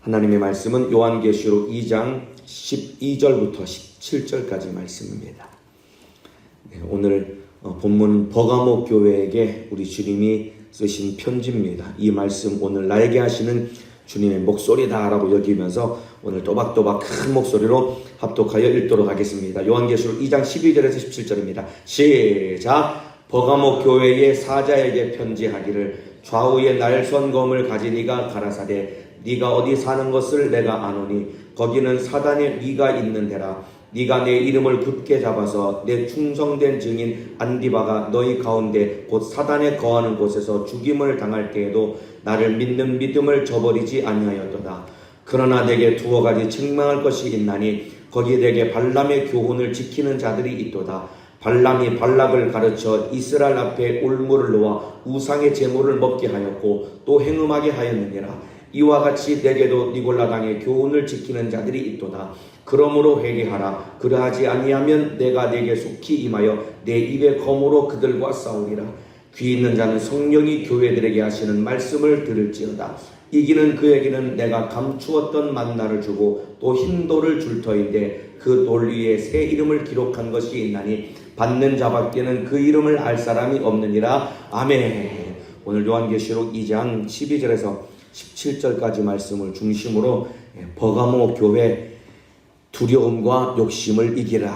하나님의 말씀은 요한계시록 2장 12절부터 17절까지 말씀입니다. 오늘 본문 버가모 교회에게 우리 주님이 쓰신 편지입니다. 이 말씀 오늘 나에게 하시는 주님의 목소리다라고 여기면서 오늘 또박또박 큰 목소리로 합독하여 읽도록 하겠습니다. 요한계시록 2장 12절에서 17절입니다. 시작! 버가모 교회의 사자에게 편지하기를 좌우에 날선 검을 가진 이가 가라사대 네가 어디 사는 것을 내가 아노니 거기는 사단의 위가 있는 데라. 네가 내 이름을 굳게 잡아서 내 충성된 증인 안디바가 너희 가운데 곧 사단에 거하는 곳에서 죽임을 당할 때에도 나를 믿는 믿음을 저버리지 아니하였도다. 그러나 내게 두어 가지 책망할 것이 있나니 거기 내게 발람의 교훈을 지키는 자들이 있도다. 발람이 발락을 가르쳐 이스라엘 앞에 올무를 놓아 우상의 제물을 먹게 하였고 또 행음하게 하였느니라. 이와 같이 내게도 니골라당의 교훈을 지키는 자들이 있도다. 그러므로 회개하라. 그러하지 아니하면 내가 네게 속히 임하여 내 입의 검으로 그들과 싸우리라. 귀 있는 자는 성령이 교회들에게 하시는 말씀을 들을지어다. 이기는 그에게는 내가 감추었던 만나를 주고 또 흰 돌을 줄 터인데 그 돌 위에 새 이름을 기록한 것이 있나니 받는 자밖에는 그 이름을 알 사람이 없느니라. 아멘. 오늘 요한계시록 2장 12절에서 17절까지 말씀을 중심으로 버가모 교회 두려움과 욕심을 이기라.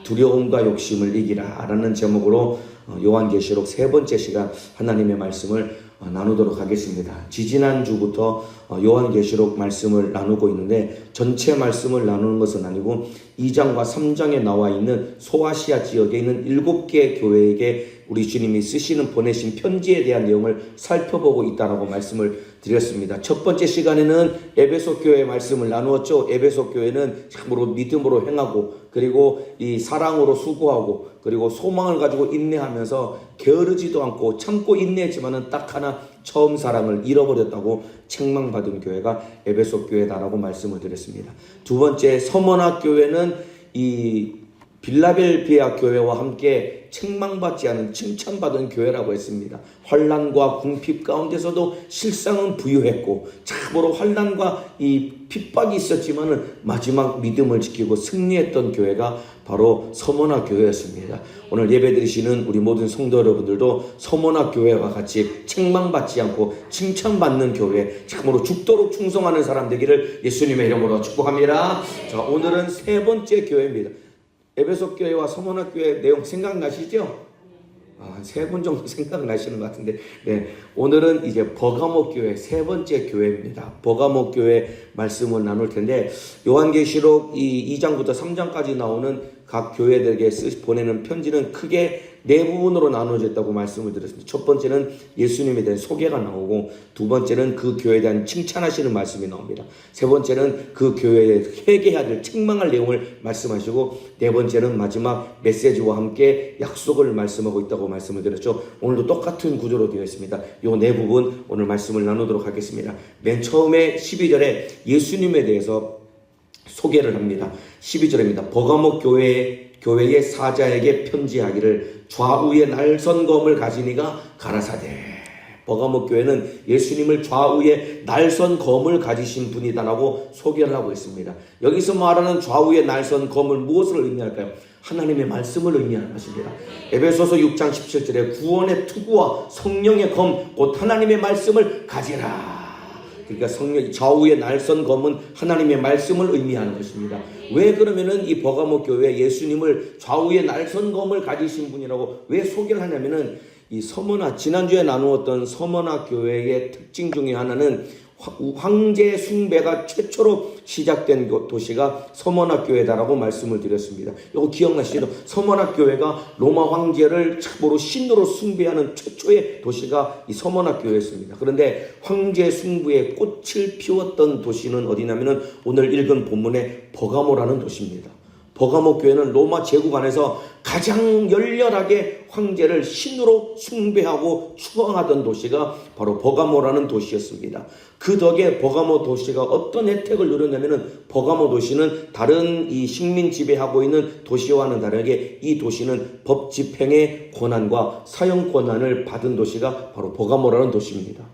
두려움과 욕심을 이기라 라는 제목으로 요한계시록 세 번째 시간 하나님의 말씀을 나누도록 하겠습니다. 지지난주부터 요한계시록 말씀을 나누고 있는데 전체 말씀을 나누는 것은 아니고 2장과 3장에 나와 있는 소아시아 지역에 있는 7개 교회에게 우리 주님이 쓰시는 보내신 편지에 대한 내용을 살펴보고 있다라고 말씀을 드렸습니다. 첫 번째 시간에는 에베소 교회의 말씀을 나누었죠. 에베소 교회는 참으로 믿음으로 행하고 그리고 이 사랑으로 수고하고 그리고 소망을 가지고 인내하면서 게으르지도 않고 참고 인내했지만은 딱 하나 처음 사랑을 잃어버렸다고 책망받은 교회가 에베소 교회다라고 말씀을 드렸습니다. 두 번째 서머나 교회는 이 빌라델비아 교회와 함께 책망받지 않은 칭찬받은 교회라고 했습니다. 환난과 궁핍 가운데서도 실상은 부유했고 참으로 환난과 이 핍박이 있었지만은 마지막 믿음을 지키고 승리했던 교회가 바로 서머나 교회였습니다. 오늘 예배드리시는 우리 모든 성도 여러분들도 서머나 교회와 같이 책망받지 않고 칭찬받는 교회, 참으로 죽도록 충성하는 사람 되기를 예수님의 이름으로 축복합니다. 자, 오늘은 세 번째 교회입니다. 에베소 교회와 서머나 교회 내용 생각나시죠? 세 분 정도 생각나시는 것 같은데, 네. 오늘은 이제 버가모 교회 세 번째 교회입니다. 버가모 교회 말씀을 나눌 텐데, 요한계시록 이 2장부터 3장까지 나오는 각 교회들에게 보내는 편지는 크게 네 부분으로 나눠졌다고 말씀을 드렸습니다. 첫 번째는 예수님에 대한 소개가 나오고, 두 번째는 그 교회에 대한 칭찬하시는 말씀이 나옵니다. 세 번째는 그 교회에 회개해야 될 책망할 내용을 말씀하시고, 네 번째는 마지막 메시지와 함께 약속을 말씀하고 있다고 말씀을 드렸죠. 오늘도 똑같은 구조로 되어 있습니다. 이 네 부분 오늘 말씀을 나누도록 하겠습니다. 맨 처음에 12절에 예수님에 대해서 소개를 합니다. 12절입니다. 버가모 교회의 사자에게 편지하기를 좌우에 날선 검을 가진 이가 가라사대. 버가모 교회는 예수님을 좌우에 날선 검을 가지신 분이다라고 소개를 하고 있습니다. 여기서 말하는 좌우에 날선 검을 무엇을 의미할까요? 하나님의 말씀을 의미하는 것입니다. 에베소서 6장 17절에 구원의 투구와 성령의 검, 곧 하나님의 말씀을 가지라. 그러니까 성령 좌우에 날선 검은 하나님의 말씀을 의미하는 것입니다. 왜 그러면은 이 버가모 교회 예수님을 좌우에 날선 검을 가지신 분이라고 왜 소개를 하냐면은 이 서머나 지난주에 나누었던 서머나 교회의 특징 중에 하나는 황제 숭배가 최초로 시작된 도시가 서머나 교회다라고 말씀을 드렸습니다. 이거 기억나시죠? 서머나 교회가 로마 황제를 참으로 신으로 숭배하는 최초의 도시가 이 서머나 교회였습니다. 그런데 황제 숭배의 꽃을 피웠던 도시는 어디냐면은 오늘 읽은 본문의 버가모라는 도시입니다. 버가모 교회는 로마 제국 안에서 가장 열렬하게 황제를 신으로 숭배하고 추앙하던 도시가 바로 버가모라는 도시였습니다. 그 덕에 버가모 도시가 어떤 혜택을 누렸냐면은 버가모 도시는 다른 이 식민 지배하고 있는 도시와는 다르게 이 도시는 법 집행의 권한과 사형 권한을 받은 도시가 바로 버가모라는 도시입니다.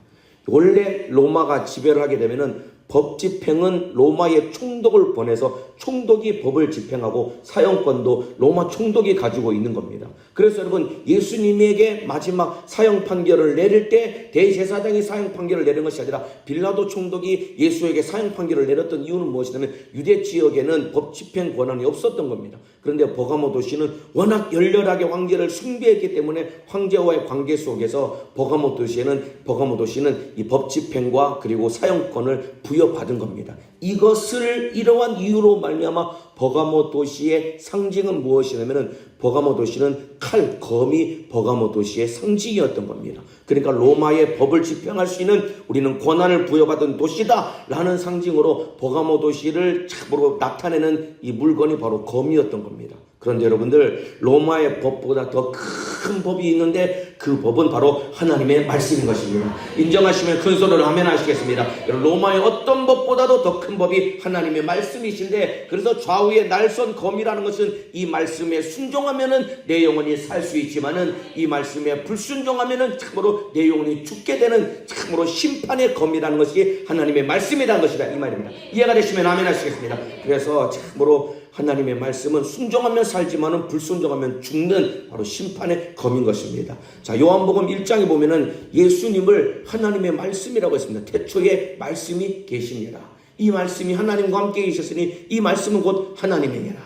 원래 로마가 지배를 하게 되면은 법 집행은 로마의 총독을 보내서 총독이 법을 집행하고 사형권도 로마 총독이 가지고 있는 겁니다. 그래서 여러분, 예수님에게 마지막 사형 판결을 내릴 때 대제사장이 사형 판결을 내린 것이 아니라 빌라도 총독이 예수에게 사형 판결을 내렸던 이유는 무엇이냐면 유대 지역에는 법 집행 권한이 없었던 겁니다. 그런데 버가모 도시는 워낙 열렬하게 황제를 숭배했기 때문에 황제와의 관계 속에서 버가모 도시는 이 법 집행과 그리고 사형권을 부여받은 겁니다. 이것을 이러한 이유로 말미암아 버가모 도시의 상징은 무엇이냐면은 버가모 도시는 칼, 검이 버가모 도시의 상징이었던 겁니다. 그러니까 로마의 법을 집행할 수 있는 우리는 권한을 부여받은 도시다 라는 상징으로 버가모 도시를 참으로 나타내는 이 물건이 바로 검이었던 겁니다. 그런데 여러분들, 로마의 법보다 더 큰 법이 있는데 그 법은 바로 하나님의 말씀인 것입니다. 인정하시면 큰 소리로 아멘 하시겠습니다. 로마의 어떤 법보다도 더 큰 법이 하나님의 말씀이신데, 그래서 좌우의 날선 검이라는 것은 이 말씀에 순종하면은 내 영혼이 살 수 있지만은 이 말씀에 불순종하면은 참으로 내 영혼이 죽게 되는 참으로 심판의 검이라는 것이 하나님의 말씀이라는 것이다, 이 말입니다. 이해가 되시면 아멘 하시겠습니다. 그래서 참으로 하나님의 말씀은 순종하면 살지만은 불순종하면 죽는 바로 심판의 검인 것입니다. 자, 요한복음 1장에 보면은 예수님을 하나님의 말씀이라고 했습니다. 태초에 말씀이 계시니라. 이 말씀이 하나님과 함께 계셨으니 이 말씀은 곧 하나님이니라.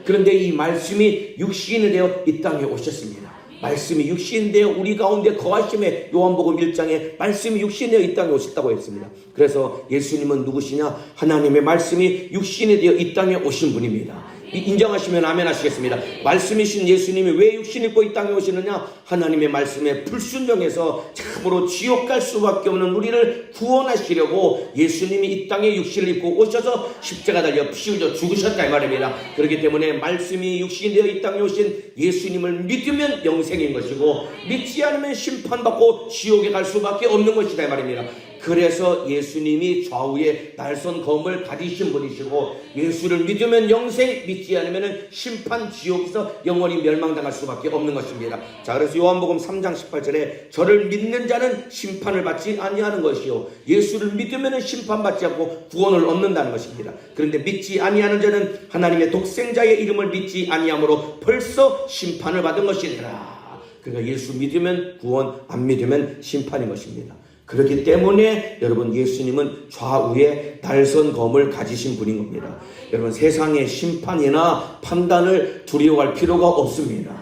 그런데 이 말씀이 육신이 되어 이 땅에 오셨습니다. 말씀이 육신이 되어 우리 가운데 거하심에 요한복음 1장에 말씀이 육신이 되어 이 땅에 오셨다고 했습니다. 그래서 예수님은 누구시냐? 하나님의 말씀이 육신이 되어 이 땅에 오신 분입니다. 인정하시면 아멘 하시겠습니다. 말씀이신 예수님이 왜 육신 입고 이 땅에 오시느냐? 하나님의 말씀에 불순종해서 참으로 지옥 갈 수밖에 없는 우리를 구원하시려고 예수님이 이 땅에 육신을 입고 오셔서 십자가 달려 피 흘려 죽으셨다, 이 말입니다. 그렇기 때문에 말씀이 육신이 되어 이 땅에 오신 예수님을 믿으면 영생인 것이고 믿지 않으면 심판받고 지옥에 갈 수밖에 없는 것이다, 이 말입니다. 그래서 예수님이 좌우에 날선 검을 가지신 분이시고 예수를 믿으면 영생, 믿지 않으면 심판, 지옥에서 영원히 멸망당할 수밖에 없는 것입니다. 자, 그래서 요한복음 3장 18절에 저를 믿는 자는 심판을 받지 아니하는 것이요 예수를 믿으면 심판받지 않고 구원을 얻는다는 것입니다. 그런데 믿지 아니하는 자는 하나님의 독생자의 이름을 믿지 아니함으로 벌써 심판을 받은 것이니라. 그러니까 예수 믿으면 구원, 안 믿으면 심판인 것입니다. 그렇기 때문에 여러분, 예수님은 좌우에 날선 검을 가지신 분인 겁니다. 여러분, 세상의 심판이나 판단을 두려워할 필요가 없습니다.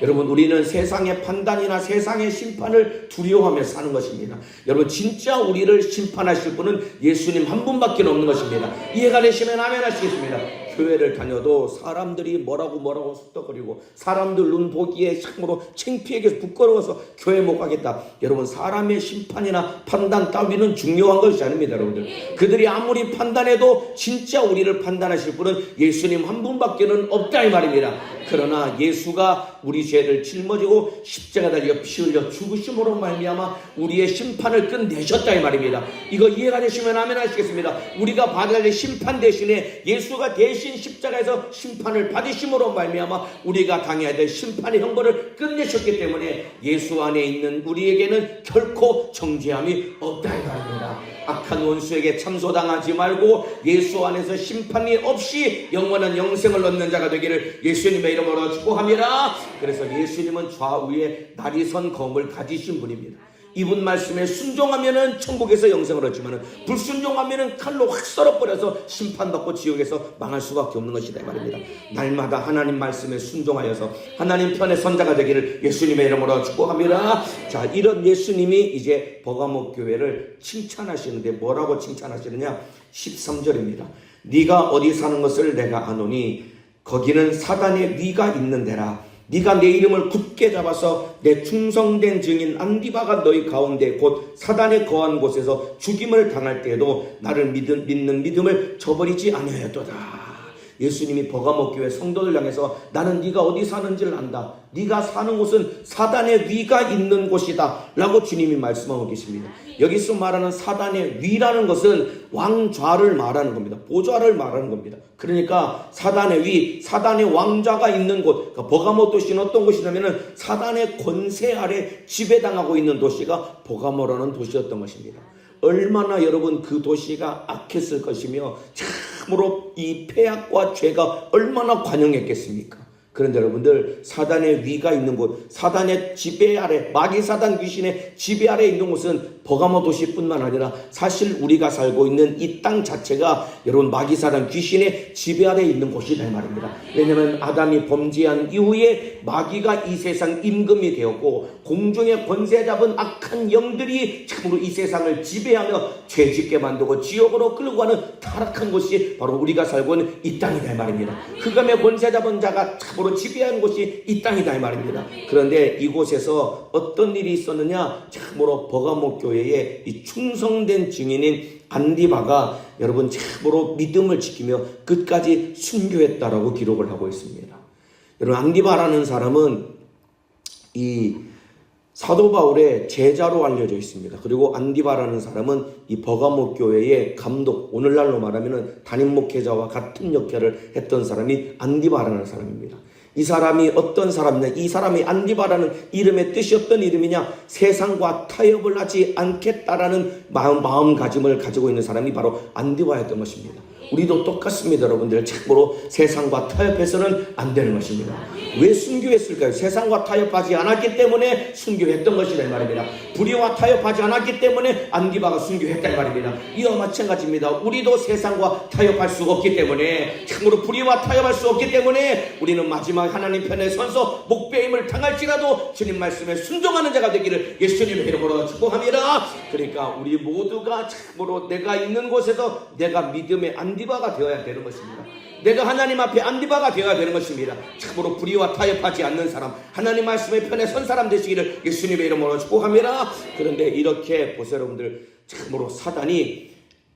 여러분, 우리는 세상의 판단이나 세상의 심판을 두려워하며 사는 것입니다. 여러분, 진짜 우리를 심판하실 분은 예수님 한 분밖에 없는 것입니다. 이해가 되시면 아멘 하시겠습니다. 교회를 다녀도 사람들이 뭐라고 쑥덕거리고 사람들 눈 보기에 참으로 창피하게 부끄러워서 교회 못 가겠다. 여러분, 사람의 심판이나 판단 따위는 중요한 것이 아닙니다. 여러분들, 그들이 아무리 판단해도 진짜 우리를 판단하실 분은 예수님 한 분밖에는 없다, 이 말입니다. 그러나 예수가 우리 죄를 짊어지고 십자가 달려 피 흘려 죽으심으로 말미암아 우리의 심판을 끝내셨다, 이 말입니다. 이거 이해가 되시면 아멘 하시겠습니다. 우리가 받아야 될 심판 대신에 예수가 대신 십자가에서 심판을 받으심으로 말미암아 우리가 당해야 될 심판의 형벌을 끝내셨기 때문에 예수 안에 있는 우리에게는 결코 정죄함이 없다, 이 말입니다. 악한 원수에게 참소당하지 말고 예수 안에서 심판이 없이 영원한 영생을 얻는 자가 되기를 예수님의 이름으로 축복합니다. 그래서 예수님은 좌우에 날이선 검을 가지신 분입니다. 이분 말씀에 순종하면은 천국에서 영생을 얻지만은 불순종하면은 칼로 확 썰어버려서 심판받고 지옥에서 망할 수밖에 없는 것이다, 이 말입니다. 날마다 하나님 말씀에 순종하여서 하나님 편의 선자가 되기를 예수님의 이름으로 축복합니다. 자, 이런 예수님이 이제 버가모 교회를 칭찬하시는데 뭐라고 칭찬하시느냐? 13절입니다. 네가 어디 사는 것을 내가 아노니 거기는 사단의 위가 있는 데라. 네가 내 이름을 굳게 잡아서 내 충성된 증인 안디바가 너희 가운데 곧 사단에 거한 곳에서 죽임을 당할 때에도 나를 믿는 믿음을 저버리지 아니하였도다. 예수님이 버가모 교회 성도들 향해서 나는 네가 어디 사는지를 안다. 네가 사는 곳은 사단의 위가 있는 곳이다 라고 주님이 말씀하고 계십니다. 여기서 말하는 사단의 위라는 것은 왕좌를 말하는 겁니다. 보좌를 말하는 겁니다. 그러니까 사단의 위, 사단의 왕좌가 있는 곳, 그러니까 버가모 도시는 어떤 곳이냐면 사단의 권세 아래 지배당하고 있는 도시가 버가모라는 도시였던 것입니다. 얼마나 여러분 그 도시가 악했을 것이며 참으로 이 폐악과 죄가 얼마나 관영했겠습니까? 그런데 여러분들, 사단의 위가 있는 곳, 사단의 지배 아래, 마귀 사단 귀신의 지배 아래 있는 곳은 버가모 도시뿐만 아니라 사실 우리가 살고 있는 이 땅 자체가 여러분 마귀 사단 귀신의 지배 아래 있는 곳이다 이 말입니다. 왜냐하면 아담이 범죄한 이후에 마귀가 이 세상 임금이 되었고 공중의 권세 잡은 악한 영들이 참으로 이 세상을 지배하며 죄짓게 만들고 지옥으로 끌고 가는 타락한 곳이 바로 우리가 살고 있는 이 땅이다 이 말입니다. 흑암의 권세 잡은 자가 참으로 지배하는 곳이 이 땅이다 이 말입니다. 그런데 이곳에서 어떤 일이 있었느냐? 참으로 버가모 교회의 이 충성된 증인인 안디바가 여러분 참으로 믿음을 지키며 끝까지 순교했다라고 기록을 하고 있습니다. 여러분, 안디바라는 사람은 이 사도 바울의 제자로 알려져 있습니다. 그리고 안디바라는 사람은 이 버가모 교회의 감독, 오늘날로 말하면 담임 목회자와 같은 역할을 했던 사람이 안디바라는 사람입니다. 이 사람이 어떤 사람이냐? 이 사람이 안디바라는 이름의 뜻이 어떤 이름이냐? 세상과 타협을 하지 않겠다라는 마음가짐을 가지고 있는 사람이 바로 안디바였던 것입니다. 우리도 똑같습니다. 여러분들, 참으로 세상과 타협해서는 안 되는 것입니다. 왜 순교했을까요? 세상과 타협하지 않았기 때문에 순교했던 것이다 이 말입니다. 불의와 타협하지 않았기 때문에 안디바가 순교했다 이 말입니다. 이와 마찬가지입니다. 우리도 세상과 타협할 수가 없기 때문에, 참으로 불의와 타협할 수 없기 때문에 우리는 마지막 하나님 편에 서서 목배임을 당할지라도 주님 말씀에 순종하는 자가 되기를 예수님의 이름으로 축복합니다. 그러니까 우리 모두가 참으로 내가 있는 곳에서 내가 믿음의 안디바가 되어야 되는 것입니다. 내가 하나님 앞에 안디바가 되어야 되는 것입니다. 참으로 불의와 타협하지 않는 사람, 하나님 말씀의 편에 선 사람 되시기를 예수님의 이름으로 축복합니다. 그런데 이렇게 보세요 여러분들, 참으로 사단이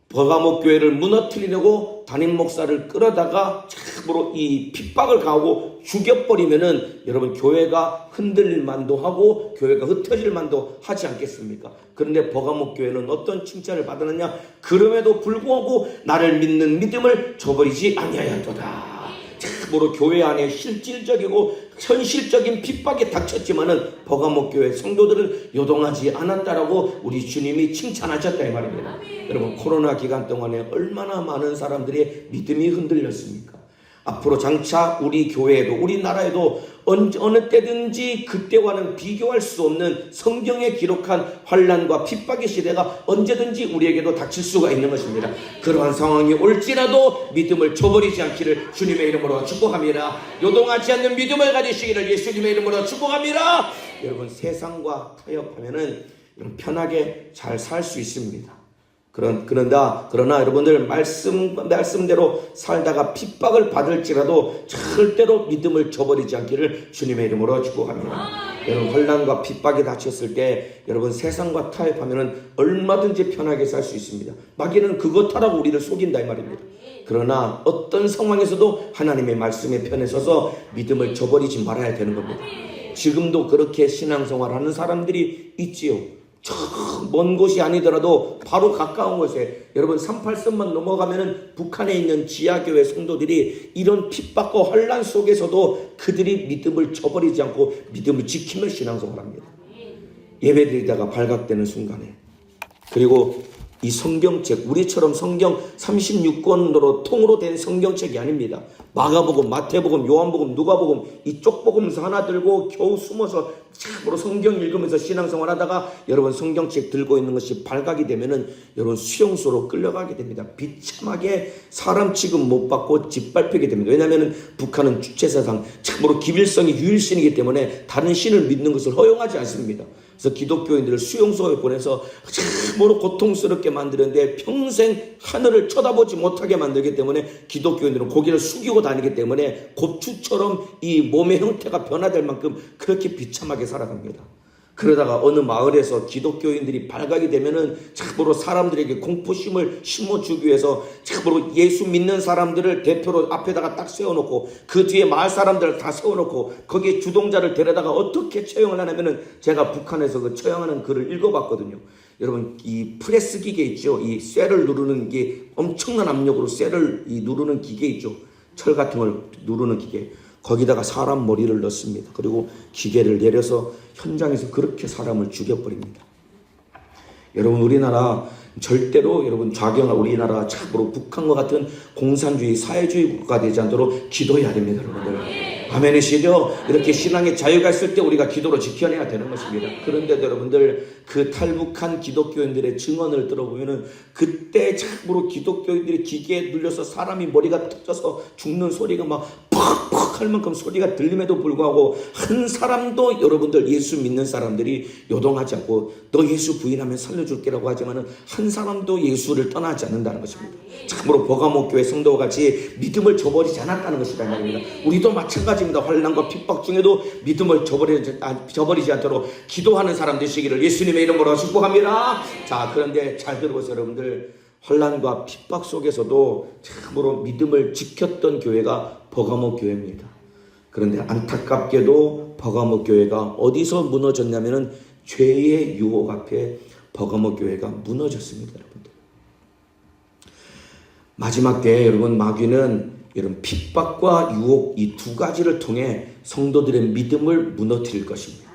버가모 교회를 무너뜨리려고 담임 목사를 끌어다가 참으로 이 핍박을 가하고 죽여버리면은 여러분 교회가 흔들릴 만도 하고 교회가 흩어질 만도 하지 않겠습니까? 그런데 버가모 교회는 어떤 칭찬을 받았느냐? 그럼에도 불구하고 나를 믿는 믿음을 저버리지 아니하였도다. 참으로 교회 안에 실질적이고 현실적인 핍박이 닥쳤지만은 버가모 교회 성도들은 요동하지 않았다라고 우리 주님이 칭찬하셨다 이 말입니다. 여러분, 코로나 기간 동안에 얼마나 많은 사람들의 믿음이 흔들렸습니까? 앞으로 장차 우리 교회에도 우리나라에도 어느 때든지 그때와는 비교할 수 없는 성경에 기록한 환난과 핍박의 시대가 언제든지 우리에게도 닥칠 수가 있는 것입니다. 그러한 상황이 올지라도 믿음을 저버리지 않기를 주님의 이름으로 축복합니다. 요동하지 않는 믿음을 가지시기를 예수님의 이름으로 축복합니다. 여러분, 세상과 타협하면은 편하게 잘 살 수 있습니다. 그러나 여러분들 말씀대로 살다가 핍박을 받을지라도 절대로 믿음을 저버리지 않기를 주님의 이름으로 축복합니다. 여러분, 환난과 핍박이 닥쳤을 때 여러분 세상과 타협하면은 얼마든지 편하게 살 수 있습니다. 마귀는 그것 하라고 우리를 속인다 이 말입니다. 그러나 어떤 상황에서도 하나님의 말씀에 편에 서서 믿음을 저버리지 말아야 되는 겁니다. 지금도 그렇게 신앙생활하는 사람들이 있지요. 저 먼 곳이 아니더라도 바로 가까운 곳에 여러분 38선만 넘어가면은 북한에 있는 지하교회 성도들이 이런 핍박과 혼란 속에서도 그들이 믿음을 저버리지 않고 믿음을 지키며 신앙생활합니다. 예배드리다가 발각되는 순간에, 그리고 이 성경책, 우리처럼 성경 36권으로 통으로 된 성경책이 아닙니다. 마가복음, 마태복음, 요한복음, 누가복음 이 쪽복음서 하나 들고 겨우 숨어서 참으로 성경 읽으면서 신앙생활 하다가 여러분 성경책 들고 있는 것이 발각이 되면은 여러분 수용소로 끌려가게 됩니다. 비참하게 사람 취급 못 받고 짓밟히게 됩니다. 왜냐하면 북한은 주체사상 참으로 기빌성이 유일신이기 때문에 다른 신을 믿는 것을 허용하지 않습니다. 그래서 기독교인들을 수용소에 보내서 참으로 고통스럽게 만드는데 평생 하늘을 쳐다보지 못하게 만들기 때문에 기독교인들은 고개를 숙이고 다니기 때문에 고추처럼 이 몸의 형태가 변화될 만큼 그렇게 비참하게 살아갑니다. 그러다가 어느 마을에서 기독교인들이 발각이 되면은 참으로 사람들에게 공포심을 심어주기 위해서 참으로 예수 믿는 사람들을 대표로 앞에다가 딱 세워놓고 그 뒤에 마을 사람들을 다 세워놓고 거기에 주동자를 데려다가 어떻게 처형을 하냐면은 제가 북한에서 그 처형하는 글을 읽어봤거든요. 여러분, 이 프레스 기계 있죠? 이 쇠를 누르는 게 엄청난 압력으로 쇠를 누르는 기계 있죠? 철 같은 걸 누르는 기계. 거기다가 사람 머리를 넣습니다. 그리고 기계를 내려서 현장에서 그렇게 사람을 죽여버립니다. 여러분, 우리나라 절대로 여러분 좌경화 우리나라 참으로 북한과 같은 공산주의 사회주의 국가가 되지 않도록 기도해야 됩니다, 여러분들. 아멘이시죠? 이렇게 신앙의 자유가 있을 때 우리가 기도로 지켜내야 되는 것입니다. 그런데 여러분들 그 탈북한 기독교인들의 증언을 들어보면은 그때 참으로 기독교인들이 기계에 눌려서 사람이 머리가 터져서 죽는 소리가 막 팍팍 할 만큼 소리가 들림에도 불구하고 한 사람도 여러분들 예수 믿는 사람들이 요동하지 않고 너 예수 부인하면 살려줄게라고 하지만은 한 사람도 예수를 떠나지 않는다는 것입니다. 참으로 버가모 교회 성도와 같이 믿음을 저버리지 않았다는 것이다 말입니다. 우리도 마찬가지입니다. 환난과 핍박 중에도 믿음을 저버리지 않도록 기도하는 사람 되시기를 예수님의 이름으로 축복합니다. 자, 그런데 잘 들어보세요, 여러분들. 환난과 핍박 속에서도 참으로 믿음을 지켰던 교회가 버가모 교회입니다. 그런데 안타깝게도 버가모 교회가 어디서 무너졌냐면은 죄의 유혹 앞에 버가모 교회가 무너졌습니다, 여러분들. 마지막 때에 여러분 마귀는 이런 핍박과 유혹 이 두 가지를 통해 성도들의 믿음을 무너뜨릴 것입니다.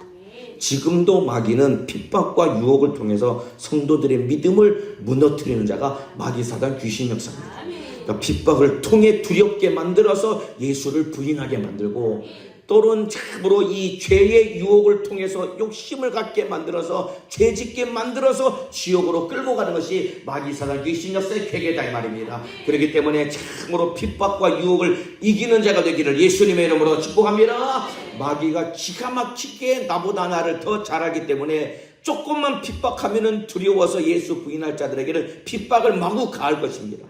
지금도 마귀는 핍박과 유혹을 통해서 성도들의 믿음을 무너뜨리는 자가 마귀 사단 귀신 역사입니다. 그러니까 핍박을 통해 두렵게 만들어서 예수를 부인하게 만들고 또는 참으로 이 죄의 유혹을 통해서 욕심을 갖게 만들어서 죄짓게 만들어서 지옥으로 끌고 가는 것이 마귀 사단 귀신 역사의 괴계다 이 말입니다. 그렇기 때문에 참으로 핍박과 유혹을 이기는 자가 되기를 예수님의 이름으로 축복합니다. 마귀가 기가 막히게 나보다 나를 더 잘하기 때문에 조금만 핍박하면은 두려워서 예수 부인할 자들에게는 핍박을 마구 가할 것입니다.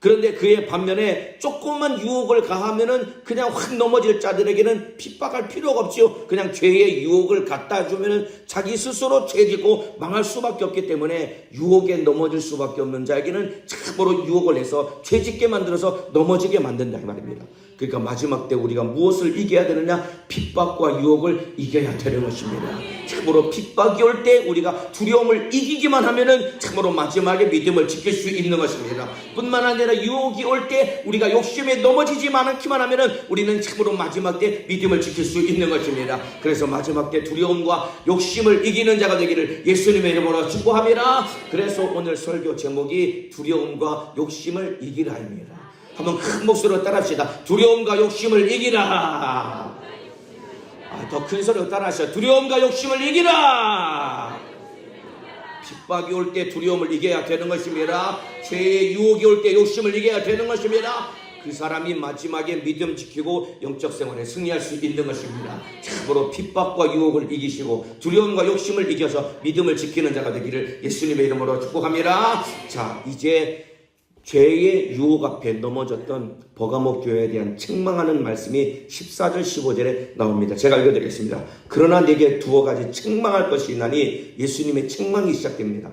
그런데 그의 반면에 조금만 유혹을 가하면은 그냥 확 넘어질 자들에게는 핍박할 필요가 없지요. 그냥 죄의 유혹을 갖다 주면은 자기 스스로 죄짓고 망할 수밖에 없기 때문에 유혹에 넘어질 수밖에 없는 자에게는 참으로 유혹을 해서 죄짓게 만들어서 넘어지게 만든다 이 말입니다. 그러니까 마지막 때 우리가 무엇을 이겨야 되느냐? 핍박과 유혹을 이겨야 되는 것입니다. 참으로 핍박이 올 때 우리가 두려움을 이기기만 하면은 참으로 마지막에 믿음을 지킬 수 있는 것입니다. 뿐만 아니라 유혹이 올 때 우리가 욕심에 넘어지지 않기만 하면은 우리는 참으로 마지막 때 믿음을 지킬 수 있는 것입니다. 그래서 마지막 때 두려움과 욕심을 이기는 자가 되기를 예수님의 이름으로 축복합니다. 그래서 오늘 설교 제목이 두려움과 욕심을 이기라입니다. 한번 큰 목소리로 따라합시다. 두려움과 욕심을 이기라. 더 큰 소리로 따라하시죠. 두려움과 욕심을 이기라. 핍박이 올 때 두려움을 이겨야 되는 것입니다. 죄의 유혹이 올 때 욕심을 이겨야 되는 것입니다. 그 사람이 마지막에 믿음 지키고 영적 생활에 승리할 수 있는 것입니다. 참으로 핍박과 유혹을 이기시고 두려움과 욕심을 이겨서 믿음을 지키는 자가 되기를 예수님의 이름으로 축복합니다. 자, 이제 죄의 유혹 앞에 넘어졌던 버가모 교회에 대한 책망하는 말씀이 14절 15절에 나옵니다. 제가 읽어드리겠습니다. 그러나 내게 두어 가지 책망할 것이 있나니 예수님의 책망이 시작됩니다.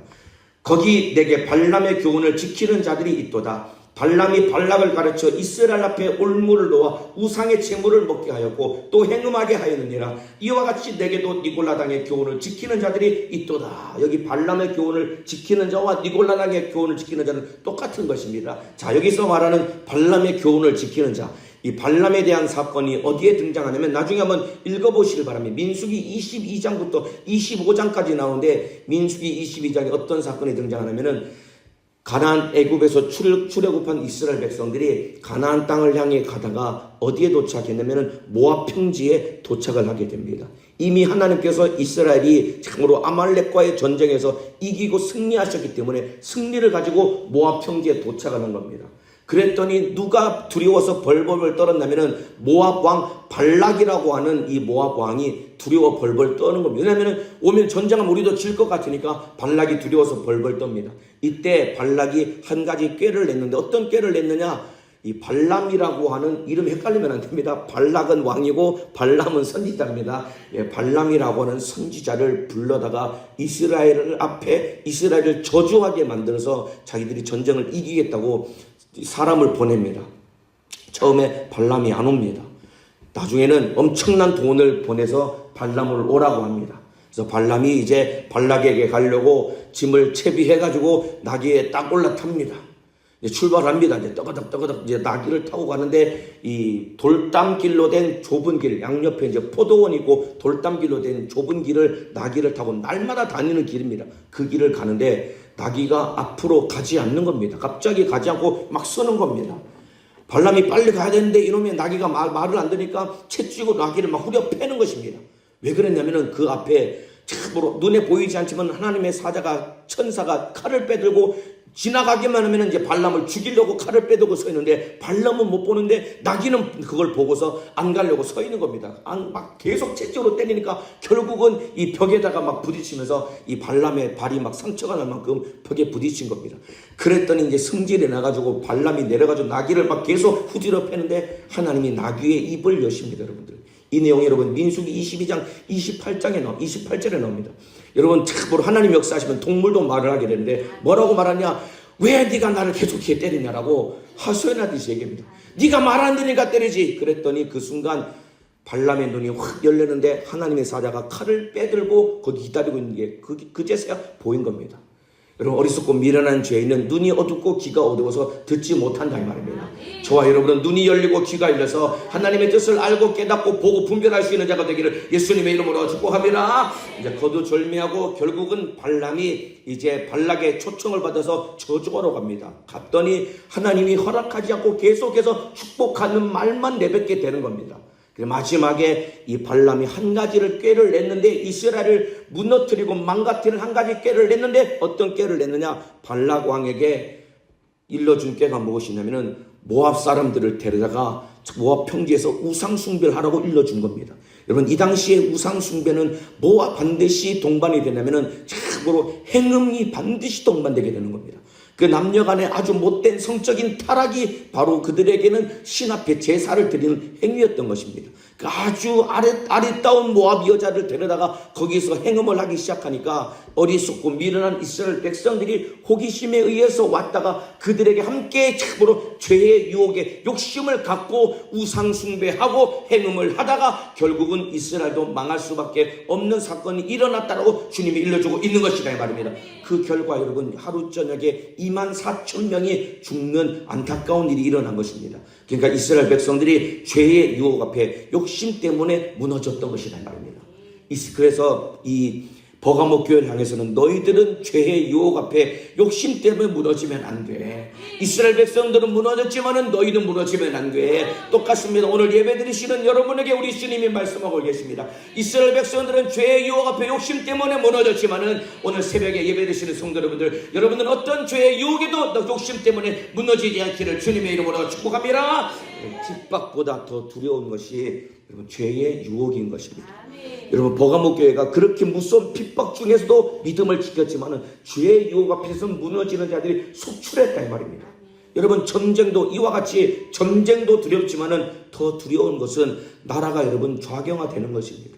거기 내게 발람의 교훈을 지키는 자들이 있도다. 발람이 발락을 가르쳐 이스라엘 앞에 올무를 놓아 우상의 제물을 먹게 하였고 또 행음하게 하였느니라. 이와 같이 내게도 니골라당의 교훈을 지키는 자들이 있도다. 여기 발람의 교훈을 지키는 자와 니골라당의 교훈을 지키는 자는 똑같은 것입니다. 자, 여기서 말하는 발람의 교훈을 지키는 자, 이 발람에 대한 사건이 어디에 등장하냐면 나중에 한번 읽어보시길 바랍니다. 민수기 22장부터 25장까지 나오는데 민수기 22장에 어떤 사건이 등장하냐면은 가나안 애굽에서 출애굽한 이스라엘 백성들이 가나안 땅을 향해 가다가 어디에 도착했냐면 모압 평지에 도착을 하게 됩니다. 이미 하나님께서 이스라엘이 참으로 아말렉과의 전쟁에서 이기고 승리하셨기 때문에 승리를 가지고 모압 평지에 도착하는 겁니다. 그랬더니 누가 두려워서 벌벌 떨었냐면은 모압 왕 발락이라고 하는 이 모압 왕이 두려워 벌벌 떠는 겁니다. 왜냐하면 오면 전쟁하면 우리도 질 것 같으니까 발락이 두려워서 벌벌 떱니다. 이때 발락이 한 가지 꾀를 냈는데 어떤 꾀를 냈느냐? 이 발람이라고 하는 이름 헷갈리면 안 됩니다. 발락은 왕이고 발람은 선지자입니다. 발람이라고 하는 선지자를 불러다가 이스라엘 앞에 이스라엘을 저주하게 만들어서 자기들이 전쟁을 이기겠다고 사람을 보냅니다. 처음에 발람이 안 옵니다. 나중에는 엄청난 돈을 보내서 발람을 오라고 합니다. 그래서 발람이 이제 발락에게 가려고 짐을 채비해가지고 나귀에 딱 올라탑니다. 이제 출발합니다. 이제 떠거덕 이제 나귀를 타고 가는데 이 돌담길로 된 좁은 길, 양옆에 이제 포도원이 있고 돌담길로 된 좁은 길을 나귀를 타고 날마다 다니는 길입니다. 그 길을 가는데 나귀가 앞으로 가지 않는 겁니다. 갑자기 가지 않고 막 서는 겁니다. 발람이 빨리 가야 되는데 이놈의 나귀가 말을 안 들으니까 채찍으로 나귀를 막 후려 패는 것입니다. 왜 그랬냐면은 그 앞에 참으로 눈에 보이지 않지만 하나님의 천사가 칼을 빼들고 지나가기만 하면 이제 발람을 죽이려고 칼을 빼들고 서 있는데 발람은 못 보는데 나귀는 그걸 보고서 안 가려고 서 있는 겁니다. 막 계속 채찍으로 때리니까 결국은 이 벽에다가 막 부딪히면서 이 발람의 발이 막 상처가 날 만큼 벽에 부딪힌 겁니다. 그랬더니 이제 성질이 나가지고 발람이 내려가지고 나귀를 막 계속 후지러 패는데 하나님이 나귀의 입을 여십니다, 여러분들. 이 내용이 여러분 민수기 22장 28절에 나옵니다. 여러분 참으로 하나님 역사하시면 동물도 말을 하게 되는데 뭐라고 말하냐? 왜 네가 나를 계속 이렇게 때리냐라고 하소연하듯이 얘기합니다. 네가 말 안 들으니까 때리지. 그랬더니 그 순간 발람의 눈이 확 열렸는데 하나님의 사자가 칼을 빼들고 거기 기다리고 있는 게 그제서야 보인 겁니다. 여러분 어리석고 미련한 죄인은 눈이 어둡고 귀가 어두워서 듣지 못한다 이 말입니다. 저와 여러분은 눈이 열리고 귀가 열려서 하나님의 뜻을 알고 깨닫고 보고 분별할 수 있는 자가 되기를 예수님의 이름으로 축복합니다. 이제 거두절미하고 결국은 발람이 이제 발락의 초청을 받아서 저주하러 갑니다. 갔더니 하나님이 허락하지 않고 계속해서 축복하는 말만 내뱉게 되는 겁니다. 마지막에 이 발람이 한 가지를 꾀를 냈는데 이스라엘을 무너뜨리고 망가뜨리는 한 가지 꾀를 냈는데 어떤 꾀를 냈느냐? 발락 왕에게 일러준 꾀가 무엇이냐면은 모압 사람들을 데려다가 모압 평지에서 우상 숭배를 하라고 일러준 겁니다. 여러분 이 당시에 우상 숭배는 뭐와 반드시 동반이 되냐면은 참으로 행음이 반드시 동반되게 되는 겁니다. 그 남녀 간의 아주 못된 성적인 타락이 바로 그들에게는 신 앞에 제사를 드리는 행위였던 것입니다. 그 아주 아리따운 모압 여자를 데려다가 거기서 행음을 하기 시작하니까 어리석고 미련한 이스라엘 백성들이 호기심에 의해서 왔다가 그들에게 함께 참으로 죄의 유혹에 욕심을 갖고 우상 숭배하고 행음을 하다가 결국은 이스라엘도 망할 수밖에 없는 사건이 일어났다라고 주님이 일러주고 있는 것이다 이 말입니다. 그 결과 여러분 하루 저녁에 24,000명이 죽는 안타까운 일이 일어난 것입니다. 그러니까 이스라엘 백성들이 죄의 유혹 앞에 욕심 때문에 무너졌던 것이다 말입니다. 그래서 이 버가모 교회를 향해서는 너희들은 죄의 유혹 앞에 욕심 때문에 무너지면 안 돼. 이스라엘 백성들은 무너졌지만은 너희는 무너지면 안 돼. 똑같습니다. 오늘 예배 드리시는 여러분에게 우리 주님이 말씀하고 계십니다. 이스라엘 백성들은 죄의 유혹 앞에 욕심 때문에 무너졌지만은 오늘 새벽에 예배 드리시는 성도 여러분들, 여러분은 어떤 죄의 유혹에도 욕심 때문에 무너지지 않기를 주님의 이름으로 축복합니다. 핍박보다 더 두려운 것이 여러분 죄의 유혹인 것입니다. 여러분 버가모 교회가 그렇게 무서운 핍박 중에서도 믿음을 지켰지만은 죄의 유혹 앞에서 무너지는 자들이 속출했다 이 말입니다. 여러분 전쟁도 이와 같이 전쟁도 두렵지만은 더 두려운 것은 나라가 여러분 좌경화되는 것입니다.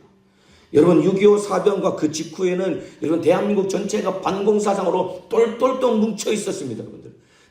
여러분 6.25 사변과 그 직후에는 여러분 대한민국 전체가 반공사상으로 똘똘똘 뭉쳐 있었습니다. 여러분들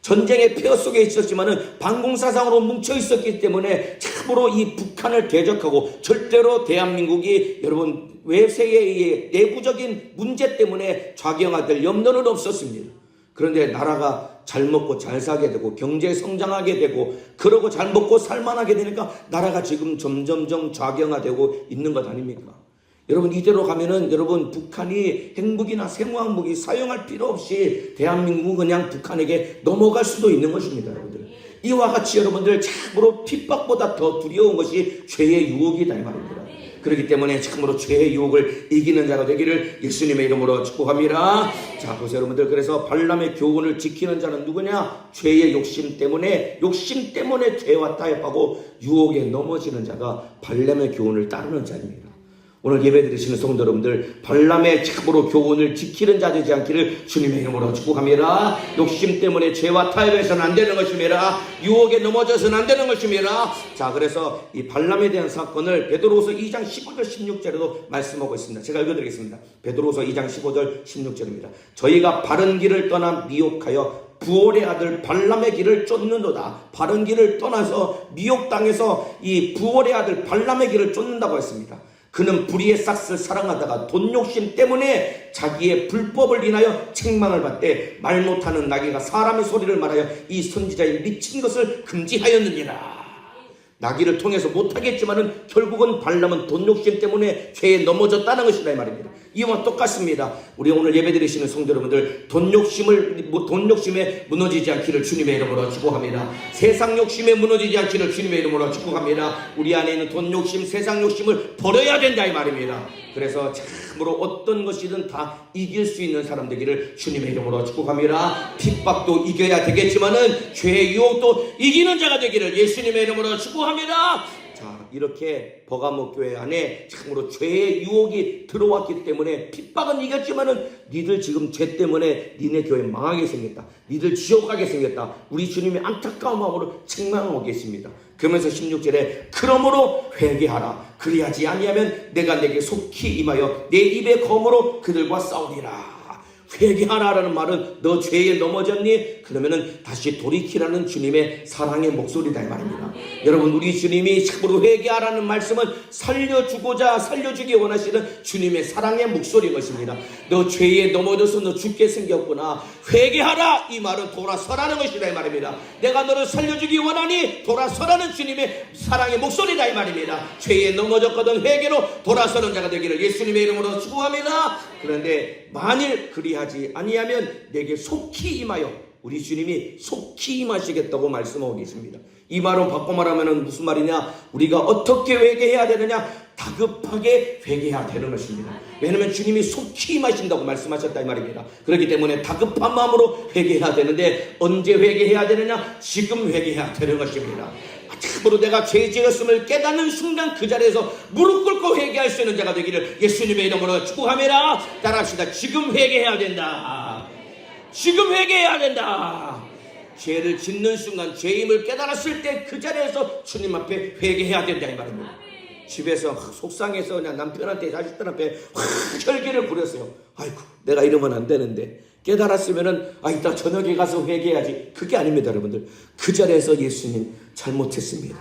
전쟁의 폐허 속에 있었지만은 반공사상으로 뭉쳐 있었기 때문에 참으로 이 북한을 대적하고 절대로 대한민국이 여러분 외세의 내부적인 문제 때문에 좌경화될 염려는 없었습니다. 그런데 나라가 잘 먹고 잘 살게 되고 경제 성장하게 되고 그러고 잘 먹고 살만하게 되니까 나라가 지금 점점점 좌경화되고 있는 것 아닙니까? 여러분 이대로 가면은 여러분 북한이 핵무기나 생화학무기 사용할 필요 없이 대한민국은 그냥 북한에게 넘어갈 수도 있는 것입니다. 여러분들 이와 같이 여러분들 참으로 핍박보다 더 두려운 것이 죄의 유혹이다 이 말입니다. 그렇기 때문에 참으로 죄의 유혹을 이기는 자가 되기를 예수님의 이름으로 축복합니다. 자 보세요 여러분들, 그래서 발람의 교훈을 지키는 자는 누구냐? 죄의 욕심 때문에 죄와 타협하고 유혹에 넘어지는 자가 발람의 교훈을 따르는 자입니다. 오늘 예배드리시는 성도 여러분들, 발람의 참으로 교훈을 지키는 자 되지 않기를 주님의 이름으로 축복합니다. 욕심 때문에 죄와 타협해서는 안 되는 것입니다. 유혹에 넘어져서는 안 되는 것입니다. 자, 그래서 이 발람에 대한 사건을 베드로후서 2장 15절 16절에도 말씀하고 있습니다. 제가 읽어드리겠습니다. 베드로후서 2장 15절 16절입니다. 저희가 바른 길을 떠나 미혹하여 부올의 아들 발람의 길을 쫓는도다. 바른 길을 떠나서 미혹당해서 이 부올의 아들 발람의 길을 쫓는다고 했습니다. 그는 불의의 싹을 사랑하다가 돈 욕심 때문에 자기의 불법을 인하여 책망을 받되 말 못하는 나귀가 사람의 소리를 말하여 이 선지자의 미친 것을 금지하였느니라. 나귀를 통해서 못하겠지만은 결국은 발람은 돈 욕심 때문에 죄에 넘어졌다는 것이다 이 말입니다. 이와 똑같습니다. 우리 오늘 예배드리시는 성도 여러분들, 돈 욕심에 무너지지 않기를 주님의 이름으로 축복합니다. 세상 욕심에 무너지지 않기를 주님의 이름으로 축복합니다. 우리 안에 있는 돈 욕심, 세상 욕심을 버려야 된다 이 말입니다. 그래서 참으로 어떤 것이든 다 이길 수 있는 사람 되기를 주님의 이름으로 축복합니다. 핍박도 이겨야 되겠지만은 죄의 유혹도 이기는 자가 되기를 예수님의 이름으로 축복합니다. 자, 이렇게 버가모 교회 안에 참으로 죄의 유혹이 들어왔기 때문에 핍박은 이겼지만은 니들 지금 죄 때문에 니네 교회 망하게 생겼다, 니들 지옥 가게 생겼다, 우리 주님이 안타까운 마음으로 책망하고 계십니다. 그러면서 16절에 그러므로 회개하라, 그리하지 아니하면 내가 내게 속히 임하여 내 입의 검으로 그들과 싸우리라. 회개하라라는 말은 너 죄에 넘어졌니? 그러면은 다시 돌이키라는 주님의 사랑의 목소리다 이 말입니다. 여러분, 우리 주님이 참으로 회개하라는 말씀은 살려주기 원하시는 주님의 사랑의 목소리인 것입니다. 너 죄에 넘어져서 너 죽게 생겼구나, 회개하라, 이 말은 돌아서라는 것이다 이 말입니다. 내가 너를 살려주기 원하니 돌아서라는 주님의 사랑의 목소리다 이 말입니다. 죄에 넘어졌거든 회개로 돌아서는 자가 되기를 예수님의 이름으로 축복합니다. 그런데 만일 그리하지 아니하면 내게 속히 임하여, 우리 주님이 속히 임하시겠다고 말씀하고 계십니다. 이 말은 바꿔 말하면 무슨 말이냐? 우리가 어떻게 회개해야 되느냐? 다급하게 회개해야 되는 것입니다. 왜냐하면 주님이 속히 임하신다고 말씀하셨다 이 말입니다. 그렇기 때문에 다급한 마음으로 회개해야 되는데 언제 회개해야 되느냐? 지금 회개해야 되는 것입니다. 참으로 내가 죄 지었음을 깨닫는 순간 그 자리에서 무릎 꿇고 회개할 수 있는 자가 되기를 예수님의 이름으로 축복합니다. 따라합시다. 지금 회개해야 된다. 지금 회개해야 된다. 죄를 짓는 순간 죄임을 깨달았을 때 그 자리에서 주님 앞에 회개해야 된다 이 말입니다. 집에서 속상해서 그냥 남편한테 자식들 앞에 혈기를 부렸어요. 아이고, 내가 이러면 안 되는데. 깨달았으면은 이따 저녁에 가서 회개해야지. 그게 아닙니다 여러분들. 그 자리에서 예수님 잘못했습니다,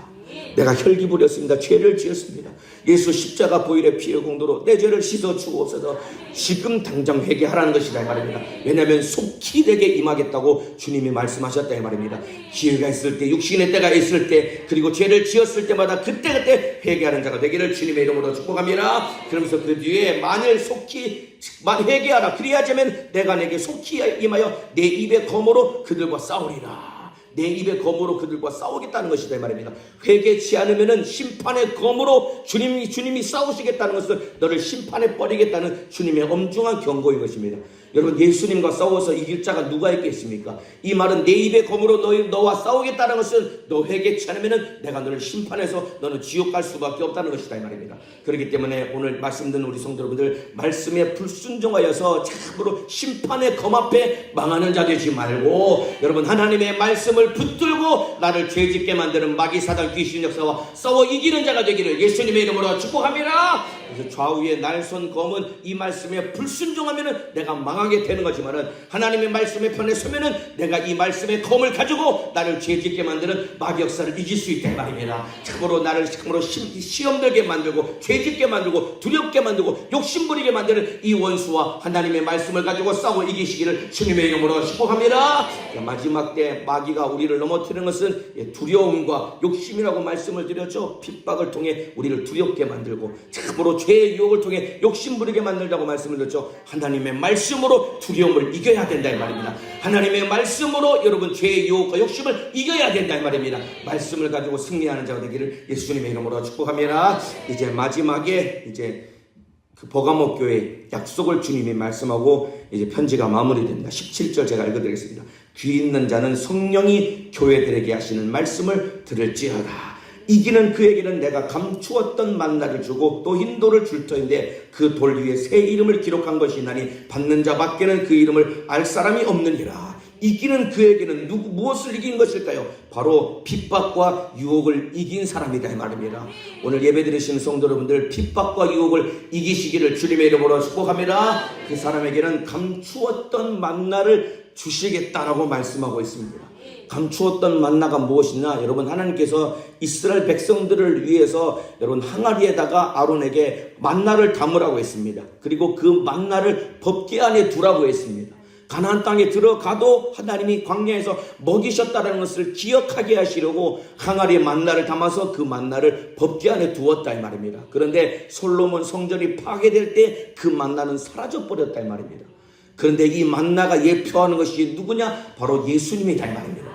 내가 혈기 부렸습니다, 죄를 지었습니다, 예수 십자가 보혈의 피의 공로로 내 죄를 씻어 주옵소서. 지금 당장 회개하라는 것이다 이 말입니다. 왜냐하면 속히 내게 임하겠다고 주님이 말씀하셨다 이 말입니다. 기회가 있을 때, 육신의 때가 있을 때, 그리고 죄를 지었을 때마다 그때그때 회개하는 자가 되기를 주님의 이름으로 축복합니다. 그러면서 그 뒤에 만일 속히 회개하라, 그리하자면 내가 내게 속히 임하여 내 입의 검으로 그들과 싸우리라. 내 입의 검으로 그들과 싸우겠다는 것이다 이 말입니다. 회개치 않으면은 심판의 검으로 주님이 싸우시겠다는 것은 너를 심판에 버리겠다는 주님의 엄중한 경고인 것입니다. 여러분, 예수님과 싸워서 이길 자가 누가 있겠습니까? 이 말은 내 입의 검으로 너와 싸우겠다는 것은 너 회개치 않으면은 내가 너를 심판해서 너는 지옥 갈 수밖에 없다는 것이다 이 말입니다. 그렇기 때문에 오늘 말씀 듣는 우리 성도 여러분들, 말씀에 불순종하여서 참으로 심판의 검 앞에 망하는 자 되지 말고, 여러분 하나님의 말씀을 붙들고 나를 죄짓게 만드는 마귀 사단 귀신 역사와 싸워 이기는 자가 되기를 예수님의 이름으로 축복합니다. 그래서 좌우의 날선 검은 이 말씀에 불순종하면은 내가 망하게 되는 거지만은 하나님의 말씀의 편에 서면은 내가 이 말씀의 검을 가지고 나를 죄짓게 만드는 마귀 역사를 이길 수 있다 이 말입니다. 참으로 나를 시험 들게 만들고 죄짓게 만들고 두렵게 만들고 욕심부리게 만드는 이 원수와 하나님의 말씀을 가지고 싸워 이기시기를 주님의 이름으로 축복합니다. 마지막 때 마귀가 우리를 넘어뜨리는 것은 두려움과 욕심이라고 말씀을 드렸죠. 핍박을 통해 우리를 두렵게 만들고 참으로 죄의 유혹을 통해 욕심부리게 만들자고 말씀을 드렸죠. 하나님의 말씀으로 두려움을 이겨야 된다 이 말입니다. 하나님의 말씀으로 여러분 죄의 유혹과 욕심을 이겨야 된다 이 말입니다. 말씀을 가지고 승리하는 자가 되기를 예수님의 이름으로 축복합니다. 이제 마지막에 그 버가모 교회 약속을 주님이 말씀하고 이제 편지가 마무리됩니다. 17절 제가 읽어드리겠습니다. 귀 있는 자는 성령이 교회들에게 하시는 말씀을 들을지어다. 이기는 그에게는 내가 감추었던 만나를 주고 또 흰 돌을 줄 터인데 그 돌 위에 새 이름을 기록한 것이나니 받는 자밖에는 그 이름을 알 사람이 없느니라. 이기는 그에게는 무엇을 이긴 것일까요? 바로 핍박과 유혹을 이긴 사람이다 이 말입니다. 오늘 예배드리시는 성도 여러분들, 핍박과 유혹을 이기시기를 주님의 이름으로 축복합니다. 그 사람에게는 감추었던 만나를 주시겠다라고 말씀하고 있습니다. 감추었던 만나가 무엇이냐? 여러분, 하나님께서 이스라엘 백성들을 위해서 여러분 항아리에다가 아론에게 만나를 담으라고 했습니다. 그리고 그 만나를 법궤 안에 두라고 했습니다. 가나안 땅에 들어가도 하나님이 광야에서 먹이셨다는 것을 기억하게 하시려고 항아리에 만나를 담아서 그 만나를 법궤 안에 두었다 이 말입니다. 그런데 솔로몬 성전이 파괴될 때 그 만나는 사라져 버렸다 이 말입니다. 그런데 이 만나가 예표하는 것이 누구냐? 바로 예수님이다 이 말입니다.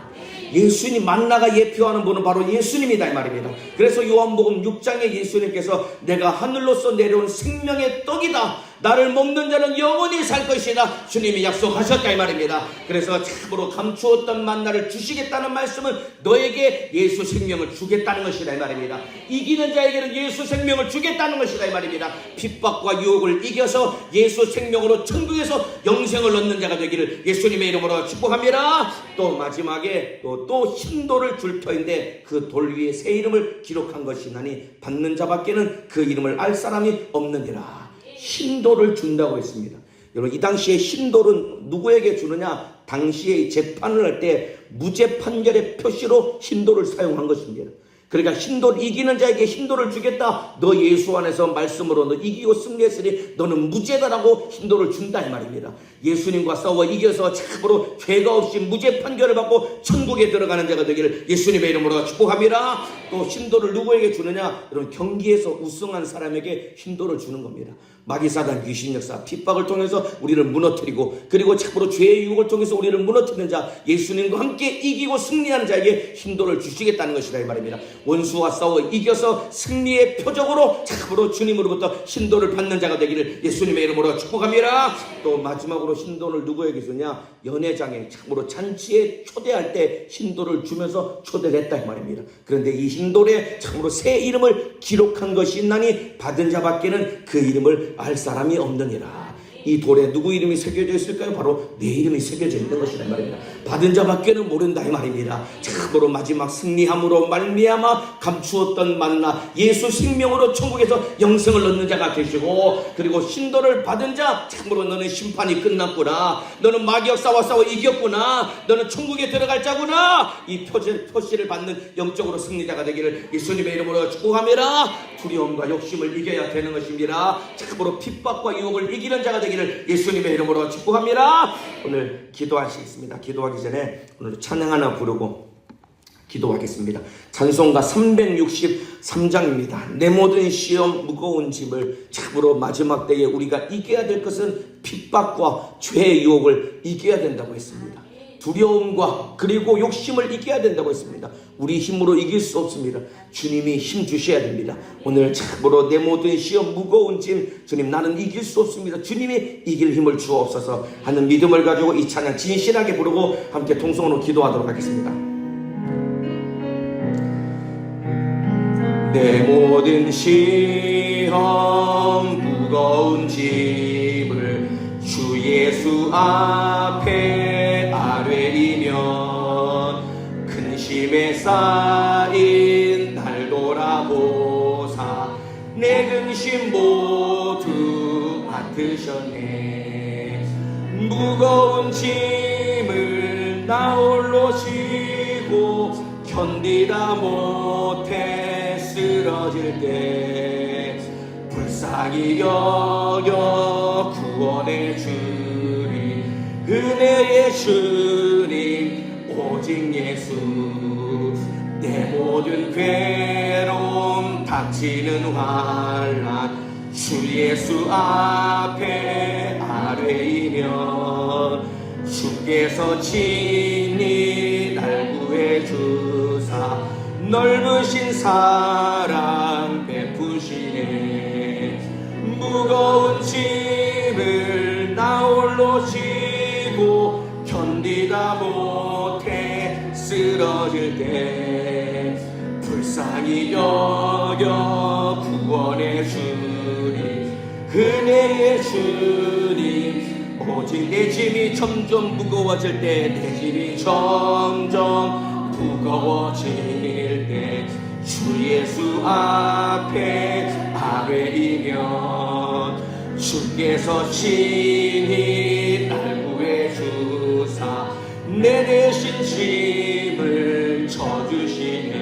예수님, 만나가 예표하는 분은 바로 예수님이다 이 말입니다. 그래서 요한복음 6장에 예수님께서 내가 하늘로서 내려온 생명의 떡이다, 나를 먹는 자는 영원히 살 것이다, 주님이 약속하셨다 이 말입니다. 그래서 참으로 감추었던 만나를 주시겠다는 말씀은 너에게 예수 생명을 주겠다는 것이다 이 말입니다. 이기는 자에게는 예수 생명을 주겠다는 것이다 이 말입니다. 핍박과 유혹을 이겨서 예수 생명으로 천국에서 영생을 얻는 자가 되기를 예수님의 이름으로 축복합니다. 또 마지막에 또 흰돌을 줄 터인데 그 돌 위에 새 이름을 기록한 것이나니 받는 자밖에는 그 이름을 알 사람이 없느니라. 흰돌을 준다고 했습니다. 여러분, 이 당시에 흰돌은 누구에게 주느냐? 당시에 재판을 할 때 무죄 판결의 표시로 흰돌을 사용한 것입니다. 그러니까 흰돌, 이기는 자에게 흰돌을 주겠다, 너 예수 안에서 말씀으로 너 이기고 승리했으니 너는 무죄다라고 흰돌을 준다 이 말입니다. 예수님과 싸워 이겨서 참으로 죄가 없이 무죄 판결을 받고 천국에 들어가는 자가 되기를 예수님의 이름으로 축복합니다. 또 흰돌을 누구에게 주느냐? 여러분, 경기에서 우승한 사람에게 흰돌을 주는 겁니다. 마귀사단, 귀신 역사, 핍박을 통해서 우리를 무너뜨리고, 그리고 참으로 죄의 유혹을 통해서 우리를 무너뜨리는 자, 예수님과 함께 이기고 승리하는 자에게 흰돌을 주시겠다는 것이다 이 말입니다. 원수와 싸워 이겨서 승리의 표적으로 참으로 주님으로부터 흰돌을 받는 자가 되기를 예수님의 이름으로 축복합니다. 또 마지막으로 흰돌을 누구에게 주냐? 연회장에 참으로 잔치에 초대할 때 흰돌을 주면서 초대를 했다 이 말입니다. 그런데 이 흰돌에 참으로 새 이름을 기록한 것이 있나니 받은 자밖에는 그 이름을 알 사람이 없느니라. 이 돌에 누구 이름이 새겨져 있을까요? 바로 내 이름이 새겨져 있는 것이다 말입니다. 받은 자밖에는 모른다 이 말입니다. 참으로 마지막 승리함으로 말미암아 감추었던 만나 예수 생명으로 천국에서 영생을 얻는 자가 되시고, 그리고 흰돌을 받은 자, 참으로 너는 심판이 끝났구나, 너는 마귀 역사와 싸워 이겼구나, 너는 천국에 들어갈 자구나, 이 표시를 받는 영적으로 승리자가 되기를 예수님의 이름으로 축복합니다. 두려움과 욕심을 이겨야 되는 것입니다. 참으로 핍박과 유혹을 이기는 자가 되기를 예수님의 이름으로 축복합니다. 오늘 기도하시겠습니다. 기도하기 전에 오늘 찬양 하나 부르고 기도하겠습니다. 찬송가 363장입니다. 내 모든 시험 무거운 짐을 참으로 마지막 때에 우리가 이겨야 될 것은 핍박과 죄의 유혹을 이겨야 된다고 했습니다. 두려움과 그리고 욕심을 이겨야 된다고 했습니다. 우리 힘으로 이길 수 없습니다. 주님이 힘 주셔야 됩니다. 오늘 참으로 내 모든 시험 무거운 짐, 주님 나는 이길 수 없습니다, 주님이 이길 힘을 주옵소서 하는 믿음을 가지고 이 찬양 진실하게 부르고 함께 통성으로 기도하도록 하겠습니다. 내 모든 시험 무거운 짐을 주 예수 앞에 아뢰이면 근심에 쌓인 날 돌아보사 내 근심 모두 맡으셨네. 무거운 짐을 나 홀로 지고 견디다 못해 쓰러질 때 불쌍히 여겨 구원해 주리 은혜의 주님 오직 예수. 내 모든 괴로움 닥치는 환난 주 예수 앞에 아뢰이면 주께서 친히 날 구해 주사 넓으신 사랑 베푸시네. 무거운 짐을 나 홀로 지고 견디다 못해 쓰러질 때 불쌍히 여겨 구원해 주니 은혜의 주님. 오직 내 짐이 점점 무거워질 때, 내 짐이 점점 무거워질 때 주 예수 앞에 아뢰이면 주께서 친히 날 구해 주사 내 대신 짐을 져주시네.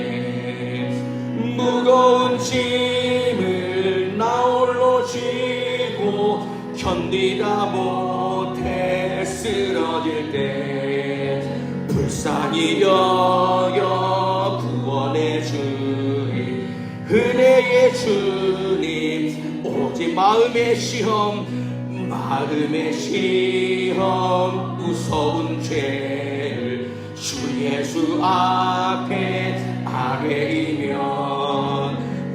무거운 짐을 나 홀로 지고 견디다 못해 쓰러질 때 불쌍히 여겨 구원의 주님, 은혜의 주님, 오직 마음의 시험 무서운 죄를 주 예수 앞에 아뢰이면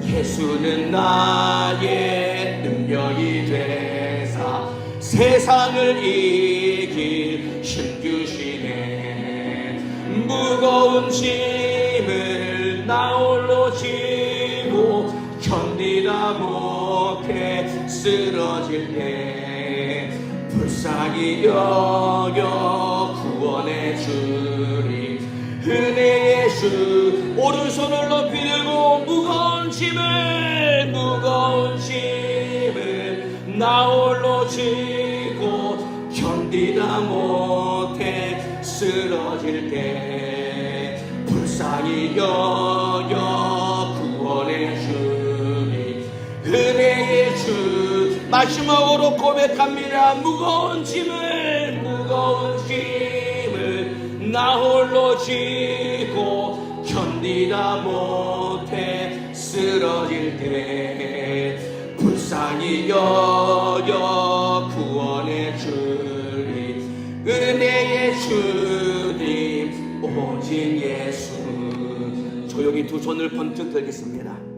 예수는 나의 능력이 되사 세상을 이길 힘 주시네. 무거운 짐을 나 홀로 지고 견디다 못해 쓰러질 때 불쌍히 여겨 구원의 주님, 은혜의 주, 오른손을 높이 들고 무거운 짐을 나 홀로 지고 견디다 못해 쓰러질 때 불쌍히 여겨 구원의 주님, 은혜의 주. 마지막으로 고백합니다. 무거운 짐을 나 홀로 지고 견디다 못해 쓰러질 때 불쌍히 여겨 구원의 주님, 은혜의 주님, 오직 예수. 조용히 두 손을 번쩍 들겠습니다.